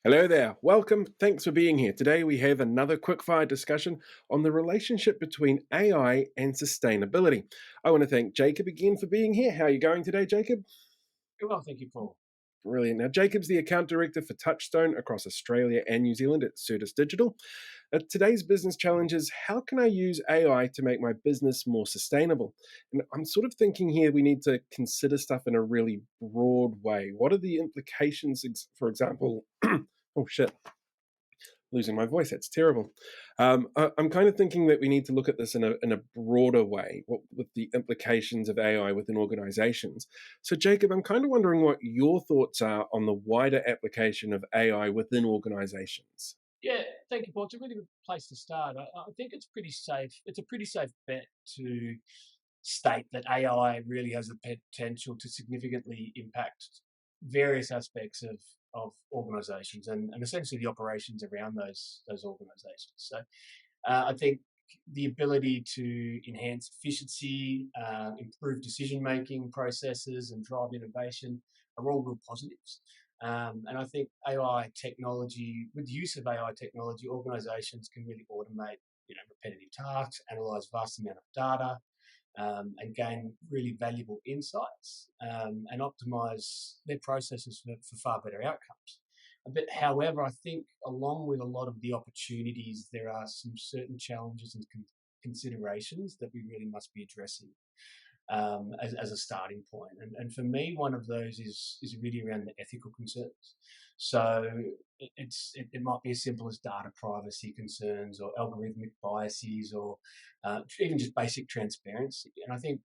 Hello there. Welcome. Thanks for being here. Today we have another quickfire discussion on the relationship between AI and sustainability. I want to thank Jacob again for being here. How are you going today, Jacob? Very well, thank you, Paul. Brilliant. Now, Jacob's the account director for Touchstone across Australia and New Zealand at Certus Digital. Today's business challenge is how can I use AI to make my business more sustainable? And I'm sort of thinking here we need to consider stuff in a really broad way. What are the implications, for example? Oh, shit. Losing my voice. That's terrible. I'm kind of thinking that we need to look at this in a broader way, with the implications of AI within organizations. So, Jacob, I'm kind of wondering what your thoughts are on the wider application of AI within organizations. Yeah, thank you, Paul. It's a really good place to start. I think it's pretty safe. It's a pretty safe bet to state that AI really has the potential to significantly impact various aspects of organisations and essentially the operations around those organisations. So I think the ability to enhance efficiency, improve decision making processes, and drive innovation are all real positives. And I think AI technology, with the use of AI technology, organisations can really automate, repetitive tasks, analyse vast amount of data, and gain really valuable insights and optimize their processes for far better outcomes. But however, I think along with a lot of the opportunities, there are some certain challenges and considerations that we really must be addressing as a starting point. And for me, one of those is really around the ethical concerns. So it might be as simple as data privacy concerns or algorithmic biases or even just basic transparency. And I think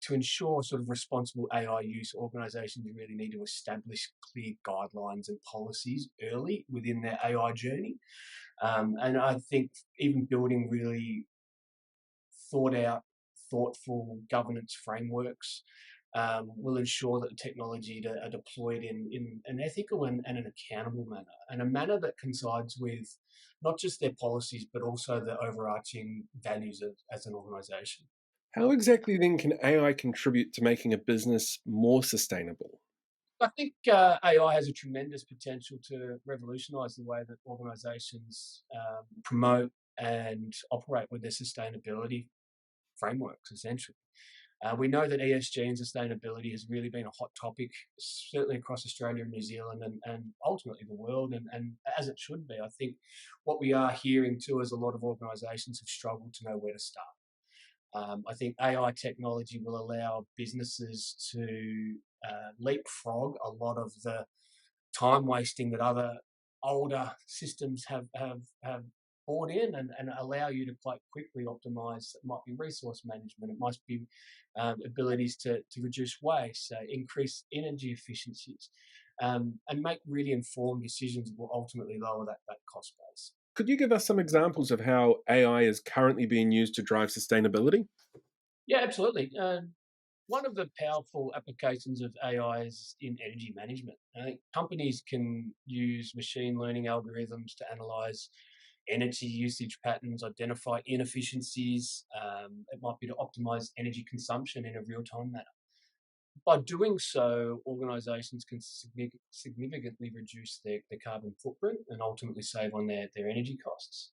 to ensure sort of responsible AI use, organizations really need to establish clear guidelines and policies early within their AI journey. And I think even building really thought out, thoughtful governance frameworks will ensure that the technology are deployed in an ethical and an accountable manner, and a manner that coincides with not just their policies, but also the overarching values as an organization. How exactly then can AI contribute to making a business more sustainable? I think AI has a tremendous potential to revolutionise the way that organisations promote and operate with their sustainability frameworks, essentially. We know that ESG and sustainability has really been a hot topic, certainly across Australia and New Zealand and ultimately the world, and as it should be. I think what we are hearing too is a lot of organisations have struggled to know where to start. I think AI technology will allow businesses to leapfrog a lot of the time wasting that other older systems have brought in and allow you to quite quickly optimize. It might be resource management, it might be abilities to reduce waste, increase energy efficiencies, and make really informed decisions that will ultimately lower that cost base. Could you give us some examples of how AI is currently being used to drive sustainability? Yeah, absolutely. One of the powerful applications of AI is in energy management. I think companies can use machine learning algorithms to analyze energy usage patterns, identify inefficiencies. It might be to optimize energy consumption in a real time manner. By doing so, organizations can significantly reduce their carbon footprint and ultimately save on their energy costs.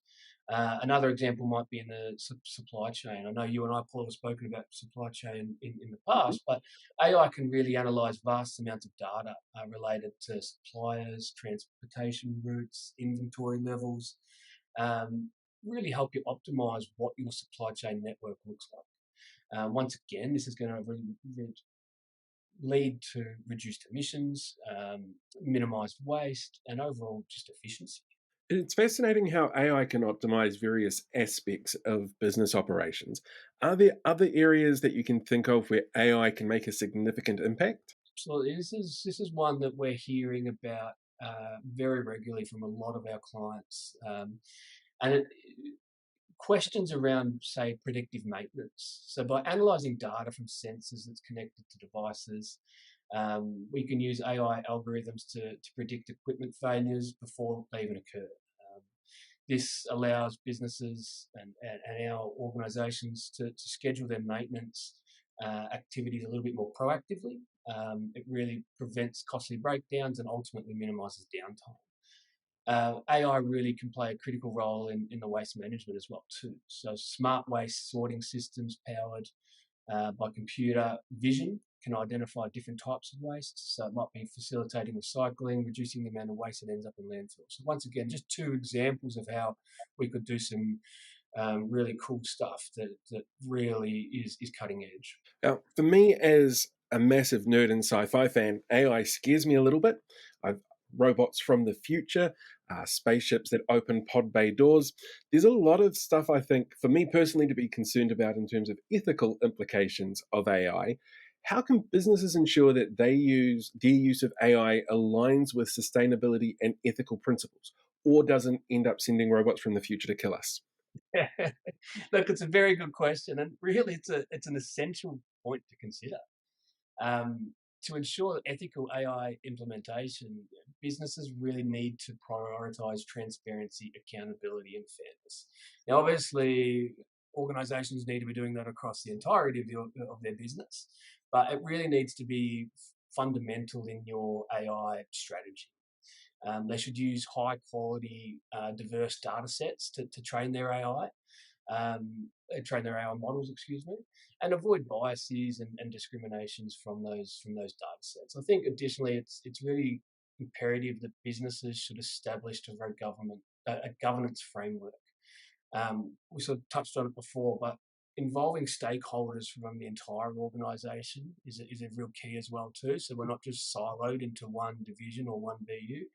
Another example might be in the supply chain. I know you and I, Paul, have spoken about supply chain in the Mhm. past, but AI can really analyze vast amounts of data related to suppliers, transportation routes, inventory levels, really help you optimize what your supply chain network looks like. Once again, this is going to lead to reduced emissions, minimised waste, and overall just efficiency. It's fascinating how AI can optimize various aspects of business operations. Are there other areas that you can think of where AI can make a significant impact? Absolutely, this is one that we're hearing about very regularly from a lot of our clients, and questions around, say, predictive maintenance. So by analysing data from sensors that's connected to devices, we can use AI algorithms to predict equipment failures before they even occur. Um, this allows businesses and our organisations to schedule their maintenance activities a little bit more proactively. It really prevents costly breakdowns and ultimately minimises downtime. AI really can play a critical role in the waste management as well too. So smart waste sorting systems powered by computer vision can identify different types of waste. So it might be facilitating recycling, reducing the amount of waste that ends up in landfill. So once again, just two examples of how we could do some really cool stuff that really is cutting edge. Now, for me, as a massive nerd and sci-fi fan, AI scares me a little bit. I've robots from the future, spaceships that open pod bay doors. There's a lot of stuff I think, for me personally, to be concerned about in terms of ethical implications of AI. How can businesses ensure that their use of AI aligns with sustainability and ethical principles, or doesn't end up sending robots from the future to kill us? Look, it's a very good question, and really, it's an essential point to consider. To ensure ethical AI implementation, businesses really need to prioritize transparency, accountability, and fairness. Now, obviously, organizations need to be doing that across the entirety of their business, but it really needs to be fundamental in your AI strategy. They should use high quality, diverse data sets to train their AI, train their AI models, excuse me, and avoid biases and discriminations from those data sets. I think additionally, it's really imperative that businesses should establish a governance framework. We sort of touched on it before, but involving stakeholders from the entire organisation is a real key as well too. So we're not just siloed into one division or one BU,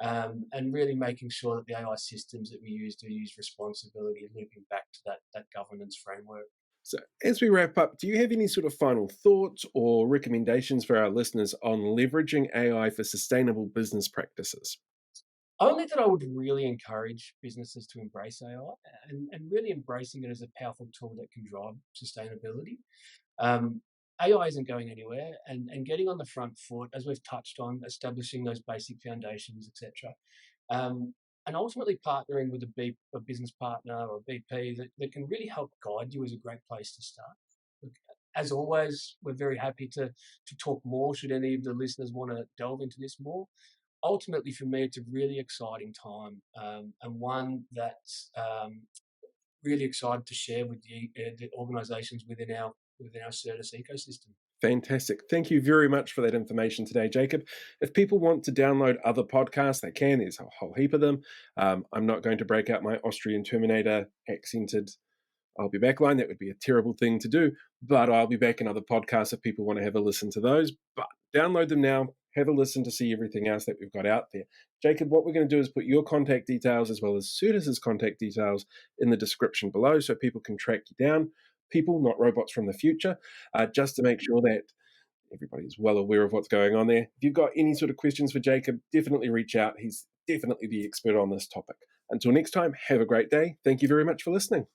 and really making sure that the AI systems that we use do use responsibility and looping back to that governance framework. So, as we wrap up, do you have any sort of final thoughts or recommendations for our listeners on leveraging AI for sustainable business practices? Only that I would really encourage businesses to embrace AI and really embracing it as a powerful tool that can drive sustainability. AI isn't going anywhere, and getting on the front foot, as we've touched on, establishing those basic foundations, etc. Um, and ultimately partnering with a business partner or a BP that can really help guide you is a great place to start. Look, as always, we're very happy to talk more should any of the listeners want to delve into this more. Ultimately, for me, it's a really exciting time, and one that's really excited to share with the organisations within our Certus ecosystem. Fantastic. Thank you very much for that information today, Jacob. If people want to download other podcasts, they can. There's a whole heap of them. I'm not going to break out my Austrian Terminator accented I'll be back line. That would be a terrible thing to do, but I'll be back in other podcasts if people want to have a listen to those. But download them now, have a listen to see everything else that we've got out there. Jacob, what we're going to do is put your contact details as well as Certus's contact details in the description below so people can track you down. People, not robots from the future, just to make sure that everybody is well aware of what's going on there. If you've got any sort of questions for Jacob, definitely reach out. He's definitely the expert on this topic. Until next time, have a great day. Thank you very much for listening.